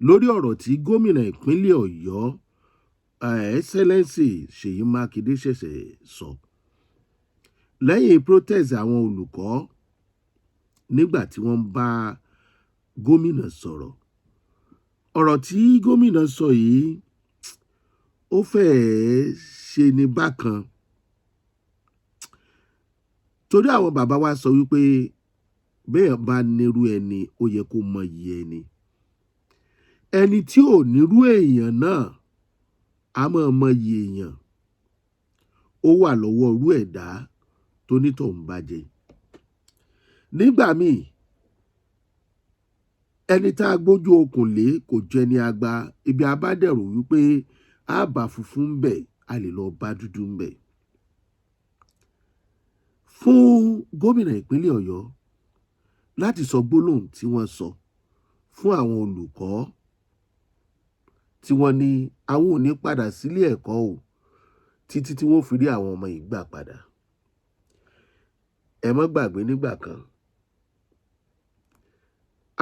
lórí ọ̀rọ̀ tí gómìnà ìpínlẹ̀ Ọ̀yọ́ Excellency Ṣèyí Mákindé ṣẹ̀ṣẹ̀ sọ lẹ́yìn protest àwọn olùkọ́ nígbà tí wọ́n bá gómìnà sọ̀rọ̀. Ọ̀rọ̀ tí gómìnà sọ yìí ó fẹ́ẹ́ ṣe ní bákan, torí àwọn bàbá wa sọ wípé bẹ́ẹ̀ bá nírú ẹni ó yẹ kó mọyì ẹni. Ẹni tí ò nírú èèyàn náà a máa mọyì èèyàn. Ó wà lọ́wọ́ irú ẹ̀dá tó nítọ̀hún bá jẹ. Nígbà míì ẹni tá a gbójú okùn lé kò jẹ ní agba, ibi abádẹ̀rù wípé a bá funfun ń bẹ̀ a lè lọ bá dúdú ń bẹ̀. Fún gómìnà ìpínlẹ̀ Ọ̀yọ́ láti sọ gbólóhùn tí wọ́n sọ fún àwọn olùkọ́ tí wọ́n ní àwọn ò ní padà sílé ẹ̀kọ́ o títí tí wọ́n fi rí àwọn ọmọ yìí gbà padà. Ẹ má gbàgbé nígbà kan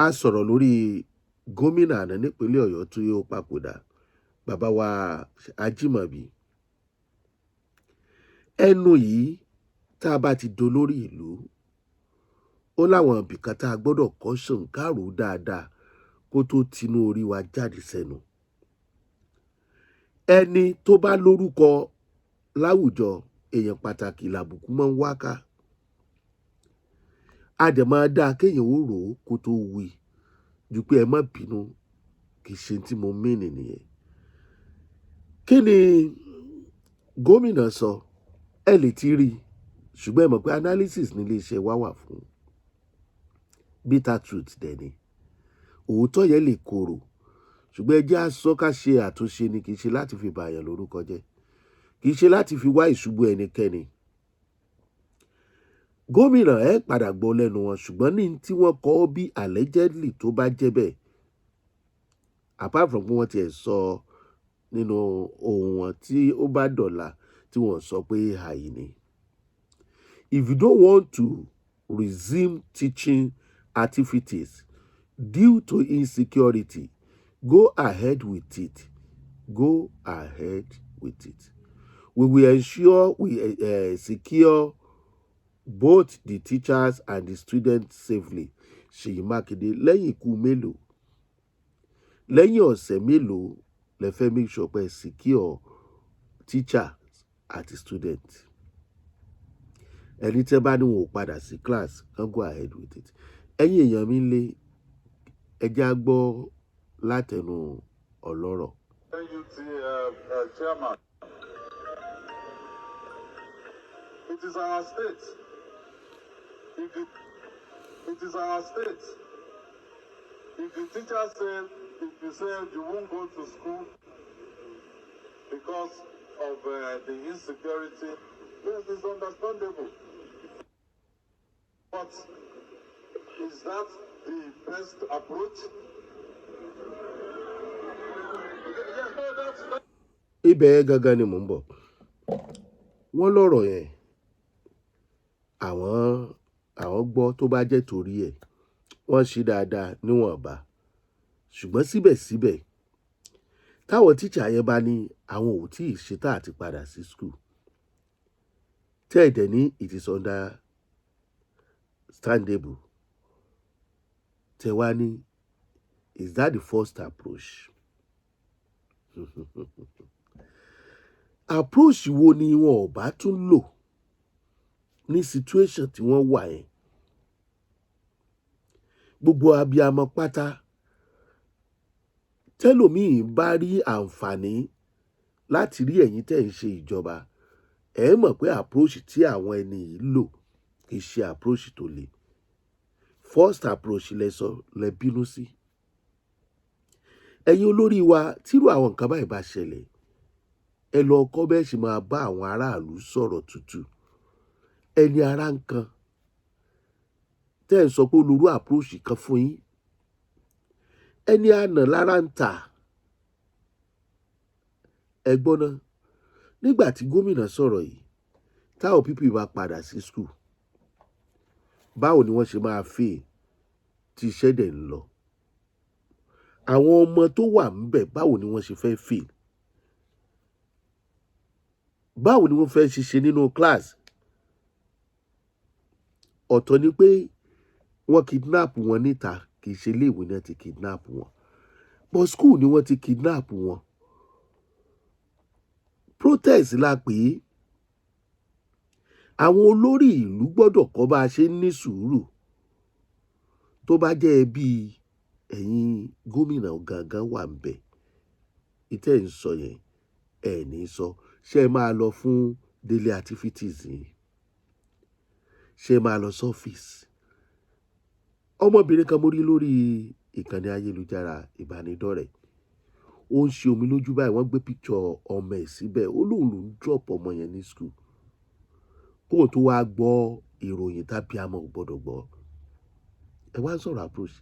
a sọ̀rọ̀ lórí gómìnà àná nípínlẹ̀ Ọ̀yọ́ tí ó papòdà, bàbá wa Ajímọ̀bí. Ẹnu yìí tá a bá ti dolórí ìlú ó láwọn ibìkan tá a gbọ́dọ̀ kọ́ ṣòǹkàrò dáadáa kó tó tinú orí wa jáde sẹ́nu. Ẹni tó bá lórúkọ láwùjọ èèyàn pàtàkì làbùkù máa ń wá ká. A dẹ̀ máa dáa kéèyàn ó rò ó kó tó wí ju pé ẹ má bínú kì í ṣe tí mo mìíní nìyẹn. Kí ni gómìnà sọ? Ẹ lè ti rí, ṣùgbọ́n ẹ mọ̀ pé analysis nílé iṣẹ́ wa wà fún. Bitter truth dẹ̀ ni. Òótọ́ yẹn lè korò, ṣùgbọ́n ẹ jẹ́ á sọ ká ṣe àtúnṣe ni, kì í ṣe láti fi bàyàn lórúkọ jẹ́, kì í ṣe láti fi wá ìṣubú ẹnikẹ́ni. Gómìnà ẹ padà gbọ́ lẹ́nu wọn, ṣùgbọ́n ní tí wọ́n kọ́ bí allegedly tó bá jẹ́ bẹ́ẹ̀, apart from pé wọ́n tiẹ̀ sọ nínú ohun wọn tí ó bá dọ̀la tí wọ́n sọ pé àì ní. If you don't want to resume teaching activities due to insecurity, go ahead with it. Go ahead with it. We will ensure we secure both the teachers and the students safely. Ṣèyí Mákindé lẹ́yìn ikú mélòó? Lẹ́yìn ọ̀sẹ̀ mélòó lẹ fẹ́ make sure pé secure teachers àti students? Ẹni tẹ́ bá ní wọn ò padà sí class kan go ahead with it. Ẹ̀yin èèyàn mi lé ẹjẹ́ á gbọ́ látẹnu ọlọ́rọ̀. Chairman, it is our state. It is our state. If the teacher said, if you said you won't go to school because of the insecurity, this is understandable. But is that the best approach? Ibẹ̀ gangan ni mò ń bọ̀. Wọ́n lọ́rọ̀ yẹn àwọn gbọ́ tó bá jẹ́ torí ẹ̀ wọ́n ṣe dáadáa níwọ̀nba, ṣùgbọ́n síbẹ̀síbẹ̀ táwọn tíṣà yẹn bá ní àwọn ò tí ì ṣetán àti padà sí school, tẹ́ ẹ̀dẹ̀ ní it is understandable, tẹ́ wá ní is that the first approach? Approach wo ni wọn ò bá tún lò ní situation tí wọ́n wà yẹn? Gbogbo abiyamọ pátá tẹ́lòmíì bá rí àǹfààní láti rí ẹ̀yin tẹ́ ń ṣe ìjọba, ẹ mọ̀ pé approach tí àwọn ẹni yìí lò kì í ṣe approach tó le. First approach lẹ sọ lẹ bínú sí. Ẹ̀yin olórí wa tírú àwọn nǹkan báyìí bá ṣẹlẹ̀, ẹ lọ kọ́ bẹ́ẹ̀ sì máa bá àwọn aráàlú sọ̀rọ̀ tútù. Ẹni ara ń kan tẹ́ ẹ̀ ń sọ pé olórú approach kan fún yín, ẹni àná lára ń tà. Ẹ gbọ́ ná, nígbà tí gómìnà sọ̀rọ̀ yìí táwọn pípì bá padà sí school, báwo ni wọ́n ṣe máa fẹ́ tí iṣẹ́ dẹ̀ ń lọ? àwọn ọmọ tó wà ńbẹ̀ báwo ni wọ́n ṣe fẹ́ feel, báwo ni wọ́n fẹ́ ṣiṣẹ́ nínú class. ọ̀tọ̀ ni pé wọ́n kidnap wọn níta, kì í ṣe iléèwé náà ti kidnap wọn, but school ni wọ́n ti kidnap wọn. protest la pè é. àwọn olórí ìlú gbọ́dọ̀ kọ́ bá a ṣe ní sùúrù. tó bá jẹ́ ẹbí ẹ̀yin gómìnà gangan wà ń bẹ̀, ìtẹ́ ń sọ yẹn ẹ̀ ní sọ. ṣé ẹ máa lọ fún daily activities yìí, ṣé ẹ máa lọ sọ́fíìsì. ọmọbìnrin kan mo rí lórí ìkànnì ayélujára ìbánidọ́rẹ̀ẹ́, ó ń ṣe omi lójú báyìí, wọ́n gbé picture ọmọ ẹ̀ síbẹ̀, ó lóun ló ń drop ọmọ yẹn ní school kóun tó wá gbọ́ ìròyìn tàbí àmọ́ ò gbọ́dọ̀ gbọ́. ẹ wá ń sọ̀rọ̀ approach.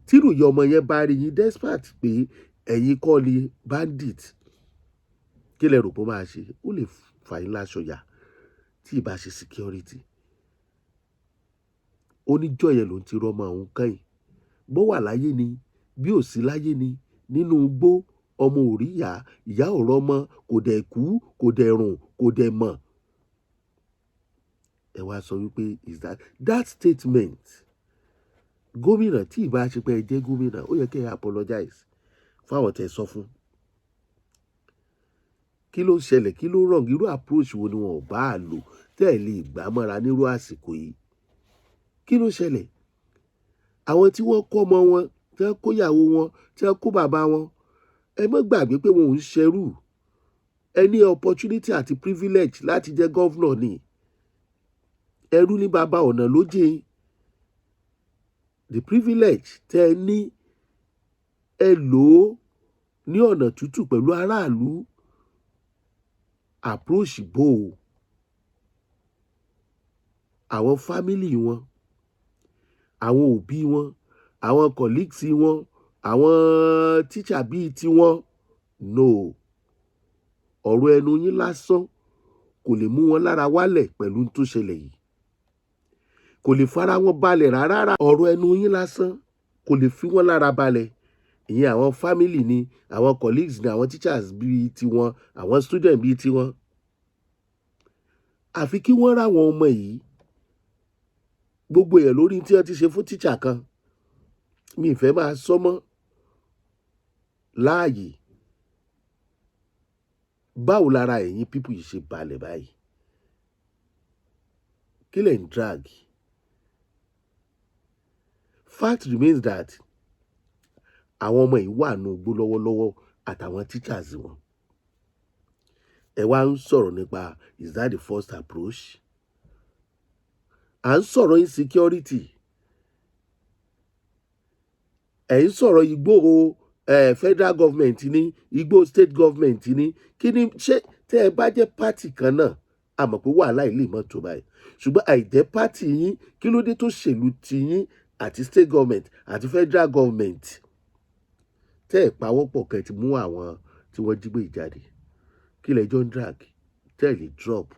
tírù yẹ ọmọ yẹn bá rí yín despite pé ẹ̀yin kọ́ ni bandit, kí lẹ rò pé ó máa ṣe? ó lè fà yín láṣọ yà tí ì bá ṣe security. oníjọ́ yẹn ló ń ti rọ́mọ òun kẹ́yìn, bó wà láyé ni bí ò sí láyé ni, nínú igbó ọmọ ò rí ìyá ò rọ́mọ, kò dẹ̀ kú, kò dẹ̀ rùn, kò dẹ̀ mọ̀. ẹ wá sọ wípé is that statement. gómìnà tí ì bá ṣe pé ẹ jẹ́ gómìnà, ó yẹ kẹ́ ẹ apologize fáwọn tẹ́ sọ fún. kí ló ṣẹlẹ̀, kí ló wrong, irú approach wo ni wọn ò bá a lò tẹ́ ẹ lè gbà mọ́ra nírú àsìkò yìí? kí ló ṣẹlẹ̀? àwọn tí wọ́n kọ́ ọmọ wọn, tí wọ́n kó ìyàwó wọn, tí wọ́n kó bàbá wọn, ẹ má gbàgbé pé wọn ò ń ṣẹrú. ẹ ní opportunity àti privilege láti jẹ́ gọ́vnọ̀ ni. ẹrú ní bàbá ọ̀nà ló jẹ́. the privilege tẹ́ ẹ ní, ẹ lò ó ní ọ̀nà tútù pẹ̀lú aráàlú. approach bò ó. àwọn family wọn, àwọn òbí wọn, àwọn colleagues wọn, àwọn teacher bíi tiwọn, no. ọ̀rọ̀ ẹnu yín lásán kò lè mú wọn lára wálẹ̀ pẹ̀lú tó ṣẹlẹ̀ yìí, kò lè fara wọn balẹ̀ rárá. ọ̀rọ̀ ẹnu yín lásán kò lè fi wọn lára balẹ̀. ìyẹn àwọn family ni, àwọn colleagues ni, àwọn teachers bíi tiwọn, àwọn student bíi tiwọn. àfi kí wọ́n ráwọn ọmọ yìí, gbogbo èèyàn lórí tí wọ́n ti ṣe fún teacher kan, mi ìfẹ́ máa sọ mọ́ láàyè. báwo lára ẹ̀yin people yìí ṣe balẹ̀ báyìí? kí lẹ̀ ń drag? fact remains that àwọn ọmọ yìí wà nù gbó lọ́wọ́lọ́wọ́ àtàwọn teachers wọn. ẹ wá ń sọ̀rọ̀ nípa is that the first approach? à ń sọ̀rọ̀ insecurity, ẹ̀ ń sọ̀rọ̀ igbó federal government ní, igbó state government ní. kí ni ṣé tẹ́ ẹ bá jẹ́ party kan náà, a mọ̀ pé wàhálà ilé mọ́ tó báyìí. ṣùgbọ́n àìjẹ́ party yín, kí ló dé tó ṣèlú ti yín àti state government àti federal government tẹ́ ẹ̀ pawọ́pọ̀ kẹ́ ti mú àwọn tí wọ́n jí gbé ìjáde? kí lẹ́jọ́ ń drag tẹ́ ẹ̀ lè drop?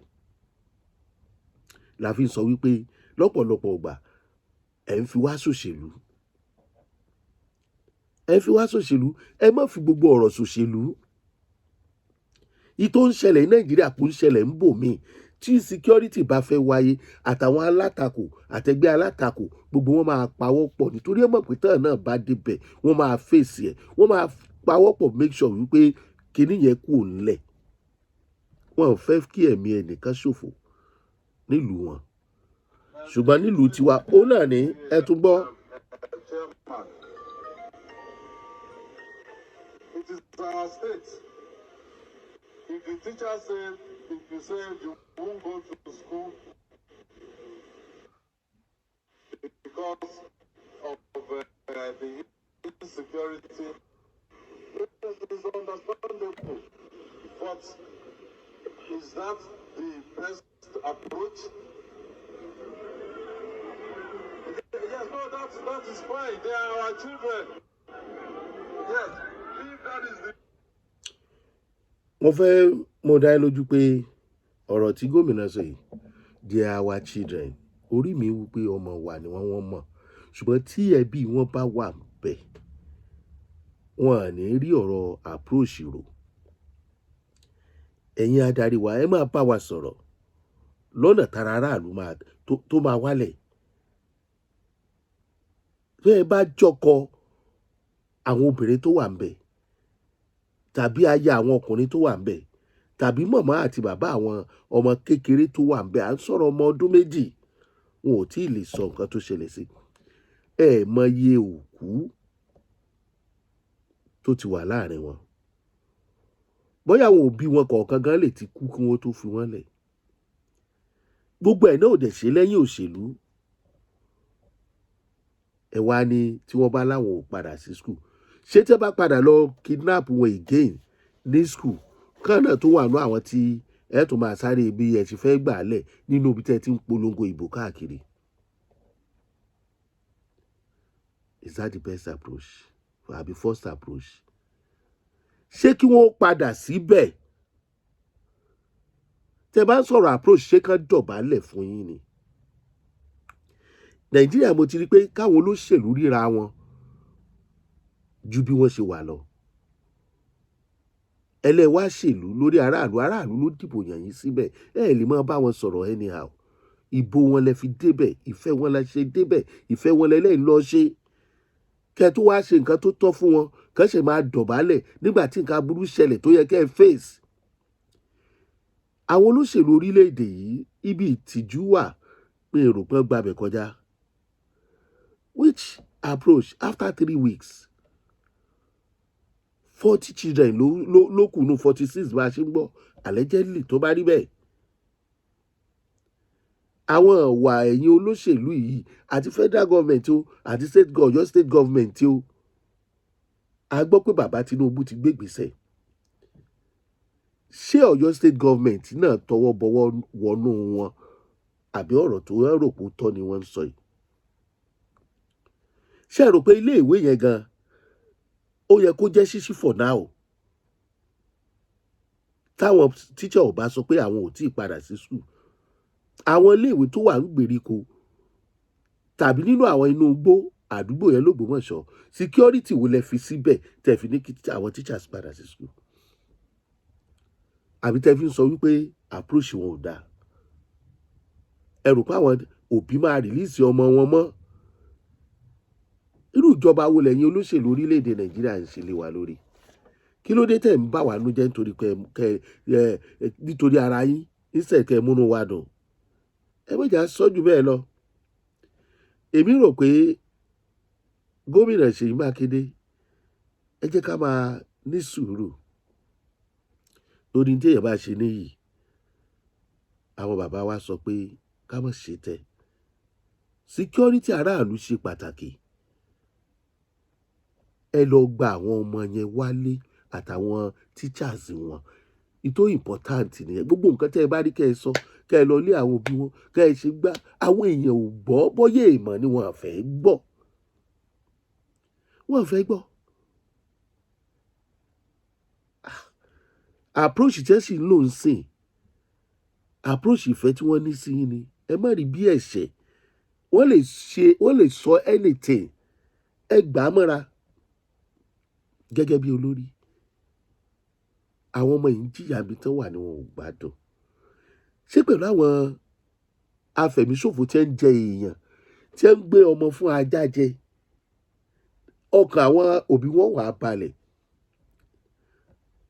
la fi ń sọ wípé lọ́pọ̀lọpọ̀ ìgbà ẹ̀ ń fi wá ṣòṣèlú. ẹ fi wá ṣòṣèlú, ẹ má fi gbogbo ọ̀rọ̀ ṣòṣèlú. ìtò ń ṣẹlẹ̀ ní nàìjíríà kò ń ṣẹlẹ̀ ń bò míì. tí security bá fẹ́ wáyé, àtàwọn alátakò àtẹgbẹ́ alátakò gbogbo wọn máa pawọ́ pọ̀, nítorí ẹ mọ̀ pé tán náà bá débẹ̀ wọ́n máa fèsì ẹ̀, wọ́n máa pawọ́ pọ̀ make sure wípé kinní yẹn kù ńlẹ̀. wọn ò fẹ́ kí ẹ̀mí ẹnìkan ṣòfò nílùú wọn, ṣùgbọ́n nílùú tiwa ó náà ní ẹ tún gbọ́. It is our state. If the teacher said, if you say you won't go to school because of the insecurity, it is understandable. But is that the best approach? Yes, no, that is fine. They are our children. Yes, if that is the mo fẹ́ mo dá ẹ lójú pé ọ̀rọ̀ tí gómìnà sọ yìí, they are our children, orí mi wú pé ọmọ wa ni wọ́n mọ̀, ṣùgbọ́n tí ẹbí wọn bá wà bẹ́ẹ̀, wọn à ní rí ọ̀rọ̀ approach rò. Ẹ̀yin adarí wa ẹ máa bá wa sọ̀rọ̀ lọ́nà tara aráàlú tó máa wálẹ̀. Tó ẹ bá jọkọ àwọn obìnrin tó wà ń bẹ̀ tàbí aya àwọn ọkùnrin tó wà ń bẹ̀ tàbí màmá àti bàbá àwọn ọmọ kékeré tó wà ń bẹ̀, à ń sọ̀rọ̀ ọmọ ọdún méjì, wọn ò tí ì lè sọ nǹkan tó ṣẹlẹ̀ sí. Ẹ mọ iye òkú tó ti wà láàrin wọn. Bóyá àwọn òbí wọn kọ̀ọ̀kan gan lè ti kú kí wọ́n tó fi wọ́n lẹ̀. Gbogbo ẹ̀ náà ò dẹ̀ ṣe lẹ́yìn òṣèlú. Ẹ wá ní tí wọ́n bá láwọn ò padà sí school. Ṣé tí wọ́n bá padà lọ kidnap wọn again ní school kán náà tó wà ní àwọn tí ẹ tó máa sáré bí ẹ ti fẹ́ gbà lẹ̀ nínú ibi tẹ́ ti ń polongo ìbò káàkiri. Is that the best approach? Àbí first approach? Ṣé kí wọ́n padà síbẹ̀? Tẹ́ bá ń sọ̀rọ̀ approach, ṣé kán dọ̀bálẹ̀ fún yín ni? Nàìjíríà mo ti rí pé káwọn olóṣèlú ríra wọn ju bí wọ́n ṣe wà lọ. Ẹlẹ́wà ṣèlú lórí aráàlú ló dìbò yàn yín síbẹ̀. Ẹ lè máa bá wọn sọ̀rọ̀ anyhow. Ìbò wọn lẹ fi débẹ̀, ìfẹ́ wọn lẹ ṣe débẹ̀, ìfẹ́ wọn lẹ lẹ́yìn lọ ṣe. Kẹ́ tó wá ṣe nǹkan tó tọ́ fún wọn, kán ṣe máa dọ̀bálẹ̀ nígbà tí nǹkan aburú ṣẹlẹ̀ tó yẹ kẹ́ ẹ face. Àwọn olóṣèlú orílẹ̀-èdè yìí ibi ìtìjú wà pé èrò pọ́n gbabẹ̀ kọjá. Which approach? After 3 weeks, 40 children ló kù nù 46 bá a ṣe ń gbọ́ allegedly tó bá rí bẹ́ẹ̀. Àwọn ìwà ẹ̀yin olóṣèlú yìí àti federal government o àti Ọ̀yọ́ state government o, a gbọ́ pé bàbá Tinubu ti gbé ìgbésẹ̀. Ṣé Ọ̀yọ́ state government náà tọwọ́ bọwọ́ wọnú wọn àbí ọ̀rọ̀ tó rò pé ó tọ́ ni wọ́n ń sọ yìí? Ṣé ẹ rò pé ilé ìwé yẹn gan ó yẹ kó jẹ́ ṣíṣí for now? Táwọn teacher ò bá sọ pé àwọn ò tí ì padà sí school. Àwọn ilé ìwé tó wà ń gbèríko tàbí nínú àwọn inú igbó àdúgbò yẹn l'Ógbómọ̀ṣọ́, security wo lẹ fi síbẹ̀ tẹ́ fi ní kí àwọn teachers padà sí school? Àbí tẹ́ fi ń sọ wípé approach wọn ò dáa? Ẹ rò pé àwọn òbí máa release ọmọ wọn mọ́? Irú ìjọba wo lẹ̀yin olóṣèlú orílẹ̀-èdè Nàìjíríà ń ṣe lé wa lórí? Kí ló dé tẹ̀ ń bà wá nú jẹ́ nítorí ara yín instead kẹ́ múnú wa dùn? Ẹ má jà sọ jù bẹ́ẹ̀ lọ. Èmi rò pé gómìnà Ṣèyí Mákindé, ẹ jẹ́ ká máa ní sùúrù lórí tí èèyàn bá ṣe níyì. Àwọn bàbá wa sọ pé ká má ṣe tẹ́. Security aráàlú ṣe pàtàkì. Ẹ lọ gba àwọn ọmọ yẹn wálé àtàwọn teachers wọn. Ìtò important nìyẹn. Gbogbo nǹkan tẹ́ ẹ bá rí kẹ́ ẹ sọ, kẹ́ ẹ lọ lé àwọn òbí wọn, kẹ́ ẹ ṣe gbá. Àwọn èèyàn ò gbọ́, bóyá ìmọ̀ ni wọ́n fẹ́ gbọ́. Wọ́n fẹ́ gbọ́. Approach tí ẹ sì ń lò ń sìn, approach ìfẹ́ tí wọ́n ní sí yín ni. Ẹ má rí bí ẹ̀ṣẹ̀. Wọ́n lè sọ anything. Ẹ gbà á mọ́ra gẹ́gẹ́ bí olórí. Àwọn ọmọ yìí ń jìyà bí tán wà ní wọn ò gbádùn. Ṣé pẹ̀lú àwọn afẹ̀míṣòfò tí ń jẹ èèyàn, tí ń gbé ọmọ fún ajá jẹ, ọkàn àwọn òbí wọn wà balẹ̀?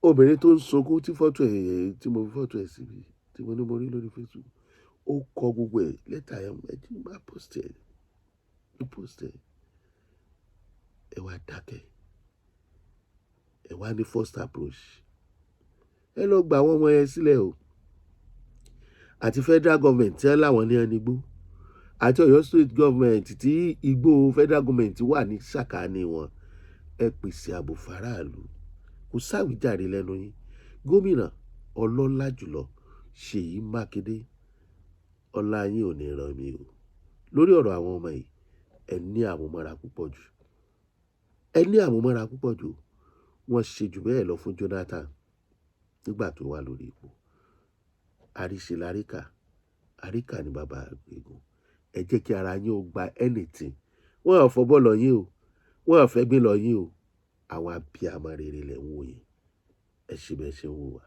Obìnrin tó ń sunkún tí fọ́tò ẹ̀ tí mo fi fọ́tò ẹ̀ síbi tí mo ní mo rí lórí Facebook, ó kọ gbogbo ẹ̀ lẹ́tà ẹ̀ ẹ̀jú bá post ẹ̀ ẹ wá dákẹ́. Ẹ wá ní first approach. Ẹ lọ gba àwọn ọmọ yẹn sílẹ̀ o. Àti federal government tí wọ́n láwọn ní ẹnigbó àti Ọ̀yọ́ state government tí igbó federal government wà ní sàkání wọn. Ẹ pèsè ààbò fáráàlú. Kò sáwìjàre lẹ́nu yín. Gómìnà ọlọ́lá jùlọ Ṣèyí Mákindé, ọlá yín ò ní ràn mí o. Lórí ọ̀rọ̀ àwọn ọmọ yìí, ẹ ní àmúmọ́ra púpọ̀ jù. Wọ́n ṣe jù bẹ́ẹ̀ lọ fún Jonathan nígbà tó wà lórí ipò. Àríṣe láríkà, àríkà ni bàbá àgbègùn. Ẹ jẹ́ kí ara yín ó gba anything. Wọ́n ò fọbọ́ lọ yín o. Wọ́n ò fẹ́ gbé lọ yín o. àwọn abiyamọ rere lẹ̀ ń wò yìí ẹ ṣe bẹ́ẹ̀ ṣe ń wò wá.